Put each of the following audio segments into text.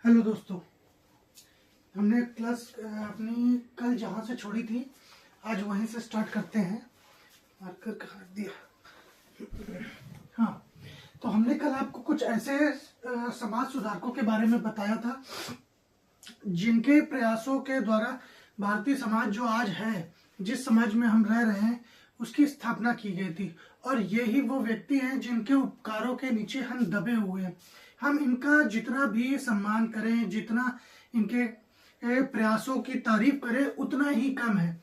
Hello दोस्तों, हमने class अपनी कल जहाँ से छोड़ी थी आज वहीं से स्टार्ट करते हैं। मार्कर कहाँ रख दिया? हाँ, तो हमने कल आपको कुछ ऐसे समाज सुधारकों के बारे में बताया था जिनके प्रयासों के द्वारा भारतीय समाज जो आज है, जिस समाज में हम रह रहे हैं, उसकी स्थापना की गई थी। और यही वो व्यक्ति हैं जिनके उपकारों के नीचे हम दबे हुए हैं। हम इनका जितना भी सम्मान करें, जितना इनके प्रयासों की तारीफ करें, उतना ही कम है।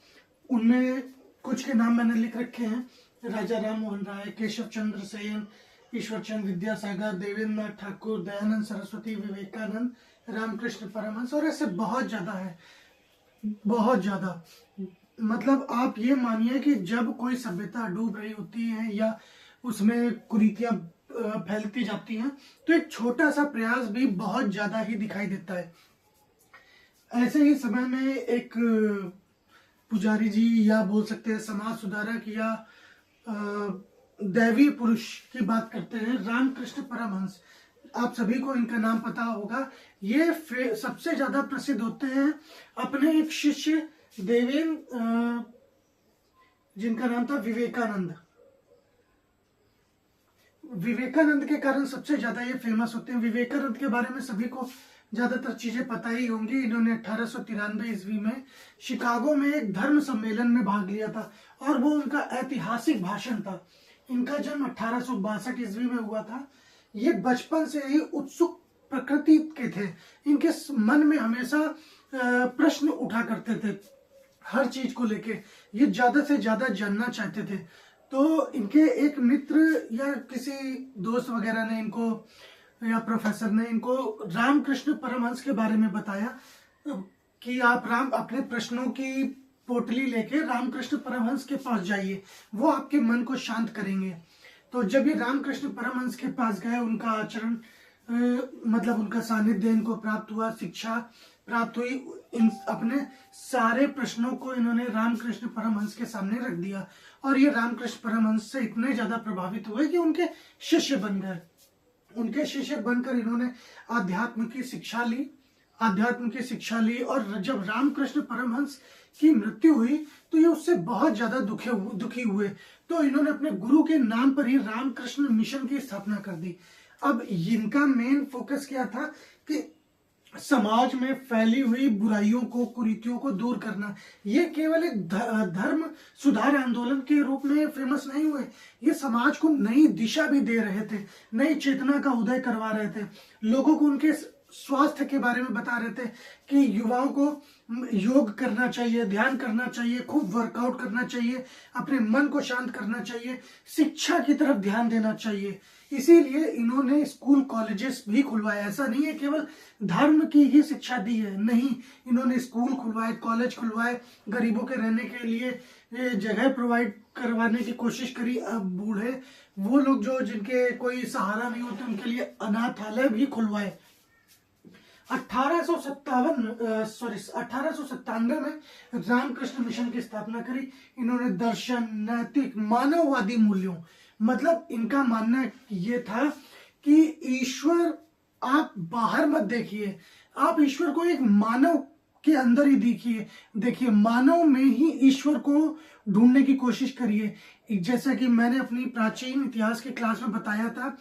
उनमें कुछ के नाम मैंने लिख रखे हैं: राजा राम मोहन राय, केशव चंद्र सेन, ईश्वर चंद्र विद्यासागर, देवेंद्र नाथ ठाकुर, दयानंद सरस्वती, विवेकानंद, रामकृष्ण परमहंस, और ऐसे बहुत ज्यादा है, बहुत ज्यादा। मतलब आप ये मानिए कि जब कोई सभ्यता डूब रही होती है या उसमें कुरीतियां फैलती जाती हैं, तो एक छोटा सा प्रयास भी बहुत ज्यादा ही दिखाई देता है। ऐसे ही समय में एक पुजारी जी, या बोल सकते हैं समाज सुधारक, या दैवी पुरुष की बात करते हैं, रामकृष्ण परमहंस। आप सभी को इनका नाम पता होगा। ये सबसे ज्यादा प्रसिद्ध होते हैं अपने एक शिष्य देवेंद्र, जिनका नाम था विवेकानंद। विवेकानंद के कारण सबसे ज्यादा ये फेमस होते हैं। विवेकानंद के बारे में सभी को ज्यादातर चीजें पता ही होंगी। इन्होंने 1893 ईस्वी में शिकागो में एक धर्म सम्मेलन में भाग लिया था और वो उनका ऐतिहासिक भाषण था। इनका जन्म 1862 ईस्वी में हुआ था। ये बचपन से ही उत्सुक प्रकृति के थे। इनके मन में हमेशा प्रश्न उठा करते थे, हर चीज को लेके ये ज्यादा से ज्यादा जानना चाहते थे। तो इनके एक मित्र या किसी दोस्त वगैरह ने इनको, या प्रोफेसर ने इनको रामकृष्ण परमहंस के बारे में बताया कि आप अपने प्रश्नों की पोटली लेके रामकृष्ण परमहंस के पास जाइए, वो आपके मन को शांत करेंगे। तो जब ये रामकृष्ण परमहंस के पास गए, उनका आचरण मतलब उनका सानिध्य इनको प्राप्त हुआ, शिक्षा प्राप्त हुई। इन अपने सारे प्रश्नों को इन्होंने रामकृष्ण परमहंस के सामने रख दिया और ये रामकृष्ण परमहंस से इतने ज्यादा प्रभावित हुए कि उनके शिष्य बन गए। उनके शिष्य बनकर इन्होंने आध्यात्म की शिक्षा ली। और जब रामकृष्ण परमहंस की मृत्यु हुई तो ये उससे बहुत ज्यादा दुखी हुए। तो इन्होंने अपने गुरु के नाम पर ही रामकृष्ण मिशन की स्थापना कर दी। अब इनका मेन फोकस क्या था कि समाज में फैली हुई बुराइयों को, कुरीतियों को दूर करना। ये केवल एक धर्म सुधार आंदोलन के रूप में फेमस नहीं हुए, ये समाज को नई दिशा भी दे रहे थे, नई चेतना का उदय करवा रहे थे। लोगों को उनके स्वास्थ्य के बारे में बता रहे थे कि युवाओं को योग करना चाहिए, ध्यान करना चाहिए, खूब वर्कआउट करना चाहिए, अपने मन को शांत करना चाहिए, शिक्षा की तरफ ध्यान देना चाहिए। इसीलिए इन्होंने स्कूल कॉलेजेस भी खुलवाए। ऐसा नहीं है केवल धर्म की ही शिक्षा दी है, नहीं, इन्होंने स्कूल खुलवाए, कॉलेज खुलवाए, गरीबों के रहने के लिए जगह प्रोवाइड करवाने की कोशिश करी। अब बूढ़े, वो लोग जो जिनके कोई सहारा नहीं होते, उनके लिए अनाथालय भी खुलवाए। 1897 में रामकृष्ण मिशन की स्थापना करी। इन्होंने दर्शन, नैतिक, मानववादी मूल्यों, मतलब इनका मानना ये था कि ईश्वर आप बाहर मत देखिए, आप ईश्वर को एक मानव के अंदर ही देखिए, मानव में ही ईश्वर को ढूंढने की कोशिश करिए। जैसा कि मैंने अपनी प्राचीन इतिहास की क्लास में बताया था,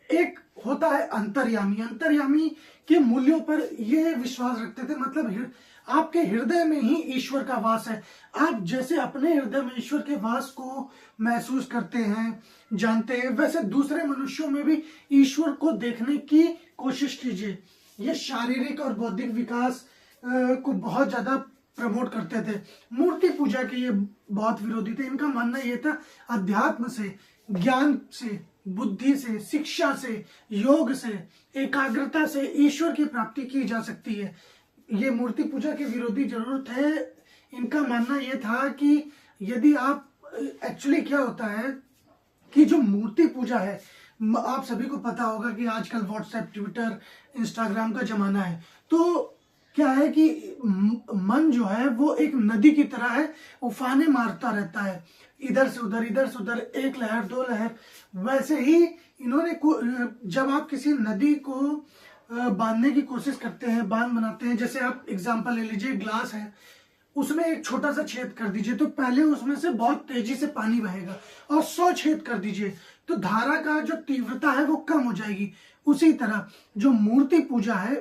एक होता है अंतर्यामी के मूल्यों पर ये विश्वास रखते थे। मतलब आपके हृदय में ही ईश्वर का वास है। आप जैसे अपने हृदय में ईश्वर के वास को महसूस करते हैं, जानते हैं, वैसे दूसरे मनुष्यों में भी ईश्वर को देखने की कोशिश कीजिए। ये शारीरिक और बौद्धिक विकास को बहुत ज्यादा प्रमोट करते थे। मूर्ति पूजा के ये बहुत विरोधी थे। इनका मानना यह था अध्यात्म से, ज्ञान से, बुद्धि से, शिक्षा से, योग से, एकाग्रता से ईश्वर की प्राप्ति की जा सकती है। ये मूर्ति पूजा के विरोधी जरूर थे। इनका मानना यह था कि यदि आप एक्चुअली क्या होता है कि जो मूर्ति पूजा है, आप सभी को पता होगा कि आजकल व्हाट्सएप, ट्विटर, इंस्टाग्राम का जमाना है। तो क्या है कि मन जो है वो एक नदी की तरह है, उफाने मारता रहता है, इधर से उधर, एक लहर दो लहर। वैसे ही इन्होंने जब आप किसी नदी को बांधने की कोशिश करते हैं, बांध बनाते हैं। जैसे आप एग्जांपल ले लीजिए, ग्लास है, उसमें एक छोटा सा छेद कर दीजिए तो पहले उसमें से बहुत तेजी से पानी बहेगा, और 100 छेद कर दीजिए तो धारा का जो तीव्रता है वो कम हो जाएगी। उसी तरह जो मूर्ति पूजा है,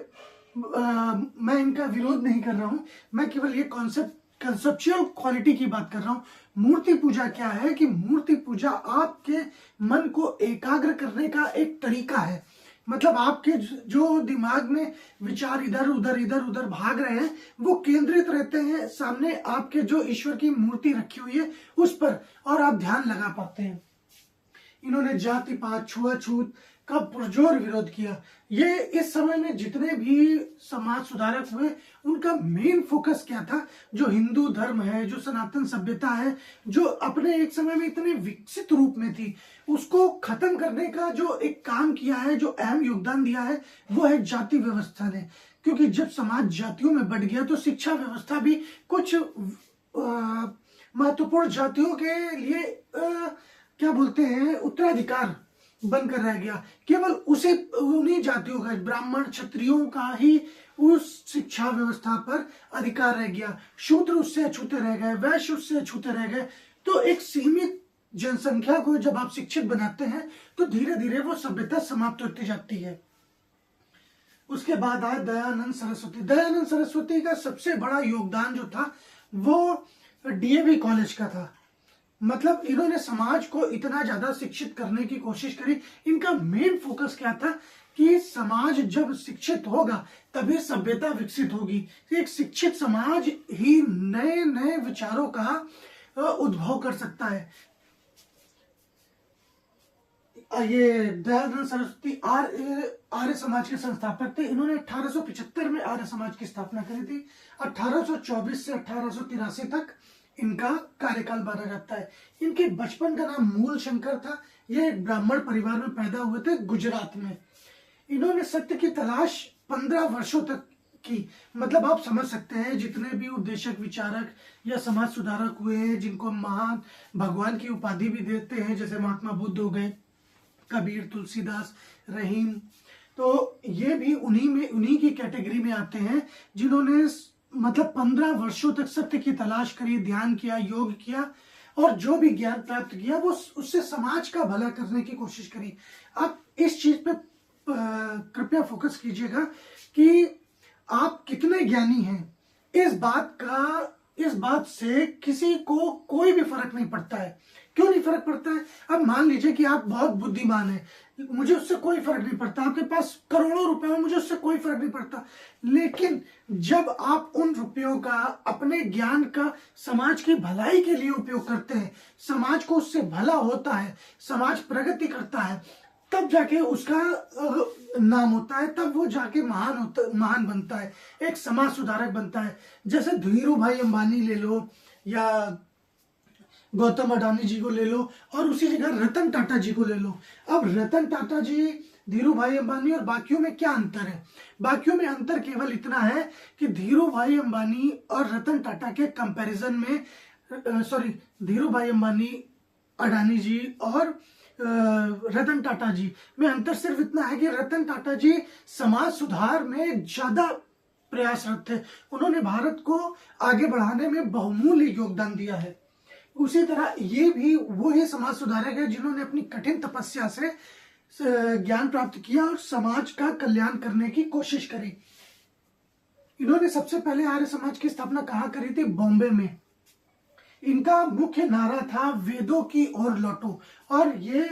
मैं इनका विरोध नहीं कर रहा हूं, मैं केवल ये कंसेप्चुअल क्वालिटी की बात कर रहा हूं। मूर्ति पूजा क्या है कि मूर्ति पूजा आपके मन को एकाग्र करने का एक तरीका है। मतलब आपके जो दिमाग में विचार इधर उधर भाग रहे हैं वो केंद्रित रहते हैं सामने आपके जो ईश्वर की मूर्ति रखी हुई है उस पर, और आप ध्यान लगा पाते हैं। इन्होंने जाति पात छुआछूत का पुरजोर विरोध किया। ये इस समय में जितने भी समाज सुधारक हुए उनका मेन फोकस क्या था, जो हिंदू धर्म है, जो सनातन सभ्यता है, जो अपने एक समय में इतने विकसित रूप में थी, उसको खत्म करने का जो एक काम किया है, जो अहम योगदान दिया है, वो है जाति व्यवस्था ने। क्योंकि जब समाज जातियों में बढ़ गया तो शिक्षा व्यवस्था भी कुछ महत्वपूर्ण जातियों के लिए क्या बोलते हैं, उत्तराधिकार बनकर रह गया। केवल उन्हीं जातियों का, ब्राह्मण क्षत्रियों का ही उस शिक्षा व्यवस्था पर अधिकार रह गया। शूद्र उससे अछूते रह गए, वैश्य उससे अछूते रह गए। तो एक सीमित जनसंख्या को जब आप शिक्षित बनाते हैं तो धीरे धीरे वो सभ्यता समाप्त होती जाती है। उसके बाद आए दयानंद सरस्वती। दयानंद सरस्वती का सबसे बड़ा योगदान जो था वो डीएवी कॉलेज का था। मतलब इन्होंने समाज को इतना ज्यादा शिक्षित करने की कोशिश करी। इनका मेन फोकस क्या था कि समाज जब शिक्षित होगा तभी सभ्यता विकसित होगी। एक शिक्षित समाज ही नए नए विचारों का उद्भव कर सकता है। ये दयानंद सरस्वती आर्य समाज के संस्थापक थे। इन्होंने 1875 में आर्य समाज की स्थापना करी थी। 1824 से 1883 तक इनका कार्यकाल माना जाता है। इनके बचपन का नाम मूल शंकर था। ये एक ब्राह्मण परिवार में पैदा हुए थे गुजरात में। इन्होंने सत्य की तलाश 15 वर्षों तक की। मतलब आप समझ सकते हैं जितने भी उपदेशक, विचारक या समाज सुधारक हुए हैं, जिनको महान भगवान की उपाधि भी देते हैं, जैसे महात्मा बुद्ध हो गए, कबीर, तुलसीदास, रहीम, तो ये भी उन्हीं की कैटेगरी में आते हैं जिन्होंने मतलब 15 वर्षों तक सत्य की तलाश करी, ध्यान किया, योग किया, और जो भी ज्ञान प्राप्त किया वो उससे समाज का भला करने की कोशिश करी। आप इस चीज पे कृपया फोकस कीजिएगा कि आप कितने ज्ञानी हैं। इस बात से किसी को कोई भी फर्क नहीं पड़ता है। क्यों नहीं फर्क पड़ता है? अब मान लीजिए कि आप बहुत बुद्धिमान हैं, मुझे उससे कोई फर्क नहीं पड़ता। आपके पास करोड़ों रुपए हो, मुझे उससे कोई फर्क नहीं पड़ता। लेकिन जब आप उन रुपयों का, अपने ज्ञान का समाज की भलाई के लिए उपयोग करते हैं, समाज को उससे भला होता है, समाज प्रगति करता है, तब जाके उसका नाम होता है, तब वो जाके महान बनता है, एक समाज सुधारक बनता है। जैसे धीरू भाई अंबानी ले लो या गौतम अडानी जी को ले लो, और उसी जगह रतन टाटा जी को ले लो। अब रतन टाटा जी, धीरू भाई अंबानी और बाकियों में क्या अंतर है? बाकियों में अंतर केवल इतना है कि धीरू भाई अंबानी और रतन टाटा के कंपैरिजन में, धीरू भाई अंबानी, अडानी जी और रतन टाटा जी में अंतर सिर्फ इतना है कि रतन टाटा जी समाज सुधार में ज्यादा प्रयासरत थे। उन्होंने भारत को आगे बढ़ाने में बहुमूल्य योगदान दिया है। उसी तरह ये भी वो ही समाज सुधारक है जिन्होंने अपनी कठिन तपस्या से ज्ञान प्राप्त किया और समाज का कल्याण करने की कोशिश करी। इन्होंने सबसे पहले आर्य समाज की स्थापना कहाँ करी थी? बॉम्बे में। इनका मुख्य नारा था वेदों की ओर लौटो। और ये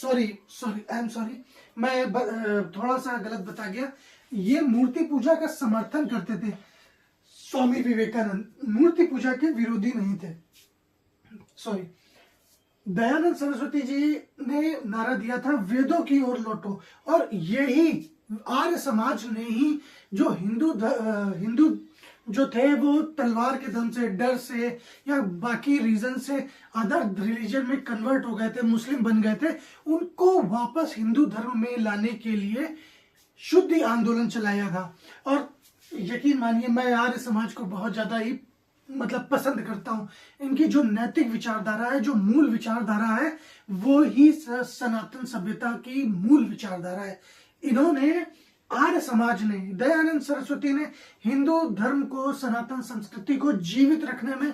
आई एम सॉरी, मैं थोड़ा सा गलत बता गया। ये मूर्ति पूजा का समर्थन करते थे। स्वामी विवेकानंद मूर्ति पूजा के विरोधी नहीं थे। सॉरी, दयानंद सरस्वती जी ने नारा दिया था वेदों की ओर लौटो, और यही आर्य समाज ने ही जो हिंदू जो थे वो तलवार के दम से, डर से या बाकी रीजन से अदर रिलीजन में कन्वर्ट हो गए थे, मुस्लिम बन गए थे, उनको वापस हिंदू धर्म में लाने के लिए शुद्धि आंदोलन चलाया था। और यकीन मानिए मैं आर्य समाज को बहुत ज्यादा ही मतलब पसंद करता हूं। इनकी जो नैतिक विचारधारा है, जो मूल विचारधारा है, वो ही सनातन सभ्यता की मूल विचारधारा है। इन्होंने, आर्य समाज ने, दयानंद सरस्वती ने हिंदू धर्म को, सनातन संस्कृति को जीवित रखने में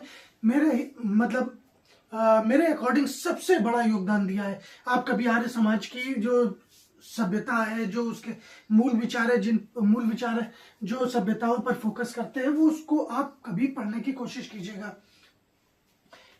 मेरे अकॉर्डिंग सबसे बड़ा योगदान दिया है। आप कभी आर्य समाज की जो सभ्यता है, जो उसके मूल विचार है, जो सभ्यताओं पर फोकस करते हैं, वो उसको आप कभी पढ़ने की कोशिश कीजिएगा।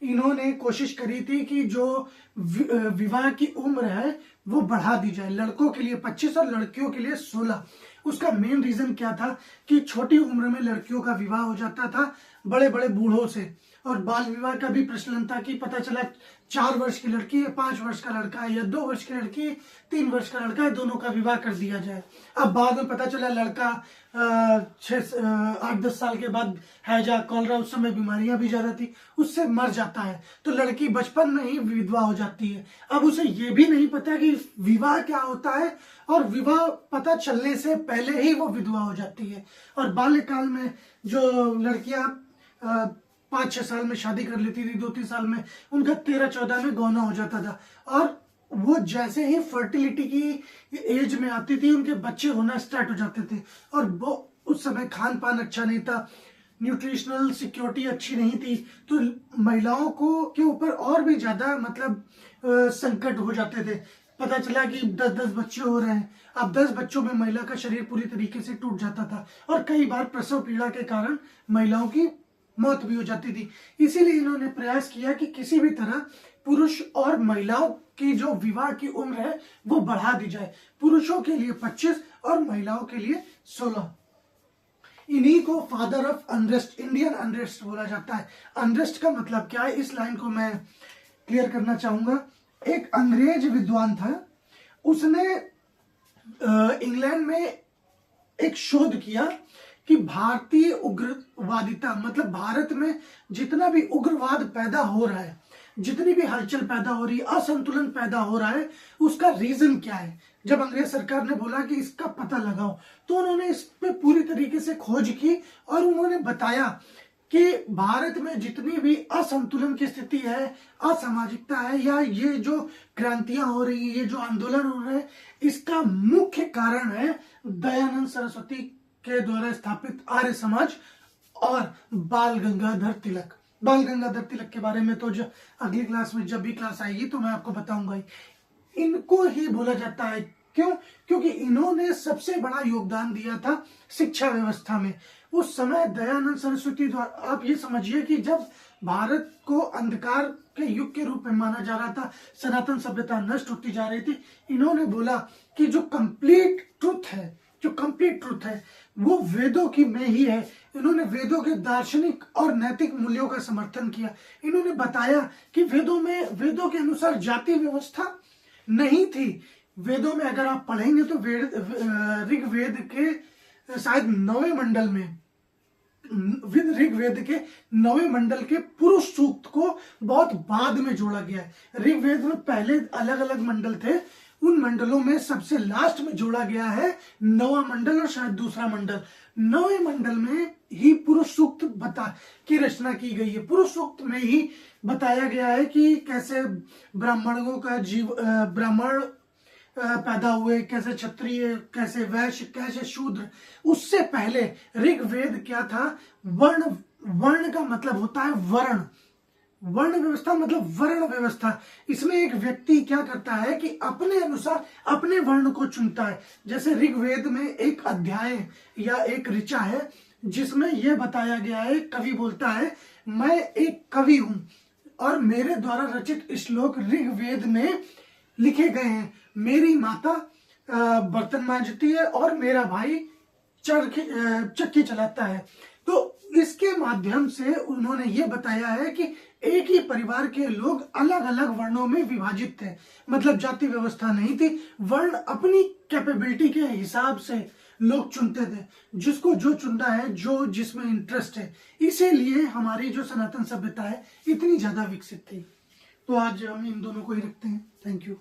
इन्होंने कोशिश करी थी कि जो विवाह की उम्र है वो बढ़ा दी जाए, लड़कों के लिए 25 और लड़कियों के लिए 16। उसका मेन रीजन क्या था कि छोटी उम्र में लड़कियों का विवाह हो जाता था बड़े बड़े बूढ़ों से, और बाल विवाह का भी प्रचलन था कि पता चला 4 वर्ष की लड़की है, 5 वर्ष का लड़का है, या 2 वर्ष की लड़की है, 3 वर्ष का लड़का है, दोनों का विवाह कर दिया जाए। अब बाद में पता चला लड़का 8-10 साल के बाद हैजा, कॉलरा, उस समय बीमारियां भी ज्यादा थी, उससे मर जाता है, तो लड़की बचपन में ही विधवा हो जाती है। अब उसे ये भी नहीं पता कि विवाह क्या होता है, और विवाह पता चलने से पहले ही वो विधवा हो जाती है। और बाल्यकाल में जो लड़कियां 5-6 साल में शादी कर लेती थी, 2-3 साल में उनका 13-14 में गौना हो जाता था, और वो जैसे ही फर्टिलिटी की एज में आती थी उनके बच्चे होना स्टार्ट हो जाते थे। और वो उस समय खान पान अच्छा नहीं था, न्यूट्रिशनल सिक्योरिटी अच्छी नहीं थी, तो महिलाओं को के ऊपर और भी ज्यादा संकट हो जाते थे। पता चला कि 10-10 बच्चे हो रहे हैं। अब 10 बच्चों में महिला का शरीर पूरी तरीके से टूट जाता था, और कई बार प्रसव पीड़ा के कारण महिलाओं की मौत भी हो जाती थी। इसीलिए इन्होंने प्रयास किया कि किसी भी तरह पुरुष और महिलाओं की जो विवाह की उम्र है वो बढ़ा दी जाए, पुरुषों के लिए 25 और महिलाओं के लिए 16। इन्हीं को father of unrest, Indian unrest बोला जाता है। अनरेस्ट का मतलब क्या है, इस लाइन को मैं क्लियर करना चाहूंगा। एक अंग्रेज विद्वान था, उसने इंग्लैंड में एक शोध किया कि भारतीय उग्रवादिता, मतलब भारत में जितना भी उग्रवाद पैदा हो रहा है, जितनी भी हलचल पैदा हो रही है, असंतुलन पैदा हो रहा है, उसका रीजन क्या है। जब अंग्रेज सरकार ने बोला कि इसका पता लगाओ, तो उन्होंने इस पे पूरी तरीके से खोज की, और उन्होंने बताया कि भारत में जितनी भी असंतुलन की स्थिति है, असामाजिकता है, या ये जो क्रांतियां हो रही है, ये जो आंदोलन हो रहे हैं, इसका मुख्य कारण है दयानंद सरस्वती के द्वारा स्थापित आर्य समाज और बाल गंगाधर तिलक। बाल गंगाधर तिलक के बारे में तो जो अगली क्लास में जब भी क्लास आएगी तो मैं आपको बताऊंगा ही। इनको ही बोला जाता है, क्यों? क्योंकि इन्होंने सबसे बड़ा योगदान दिया था शिक्षा व्यवस्था में। उस समय दयानंद सरस्वती द्वारा, आप ये समझिए कि जब भारत को अंधकार के युग के रूप में माना जा रहा था, सनातन सभ्यता नष्ट होती जा रही थी, इन्होंने बोला कि जो कंप्लीट ट्रुथ है वो वेदों की में ही है। इन्होंने वेदों के दार्शनिक और नैतिक मूल्यों का समर्थन किया। इन्होंने बताया कि वेदों के अनुसार जाति व्यवस्था नहीं थी। वेदों में अगर आप पढ़ेंगे तो ऋग्वेद के शायद 9वें मंडल में, ऋग्वेद के 9वें मंडल के पुरुष सूक्त को बहुत बाद में जोड़ा गया है। ऋग्वेद में पहले अलग अलग मंडल थे, उन मंडलों में सबसे लास्ट में जोड़ा गया है 9वां मंडल और शायद दूसरा मंडल। 9वें मंडल में ही पुरुष सूक्त की रचना की गई है। पुरुष सूक्त में ही बताया गया है कि कैसे ब्राह्मण पैदा हुए, कैसे क्षत्रिय, कैसे वैश्य, कैसे शूद्र। उससे पहले ऋग्वेद क्या था, वर्ण का मतलब होता है वर्ण, वर्ण व्यवस्था मतलब वर्ण व्यवस्था। इसमें एक व्यक्ति क्या करता है कि अपने अनुसार अपने वर्ण को चुनता है। जैसे ऋग्वेद में एक अध्याय या एक ऋचा है जिसमें यह बताया गया है, कवि बोलता है, मैं एक कवि हूं और मेरे द्वारा रचित श्लोक ऋग्वेद में लिखे गए हैं। मेरी माता बर्तन मांजती है और मेरा भाई चक्की चलाता है। तो इसके माध्यम से उन्होंने ये बताया है कि एक ही परिवार के लोग अलग अलग वर्णों में विभाजित थे, मतलब जाति व्यवस्था नहीं थी। वर्ण अपनी कैपेबिलिटी के हिसाब से लोग चुनते थे, जिसको जो चुनना है, जो जिसमें इंटरेस्ट है। इसीलिए हमारी जो सनातन सभ्यता है इतनी ज्यादा विकसित थी। तो आज हम इन दोनों को ही रखते हैं। Thank you.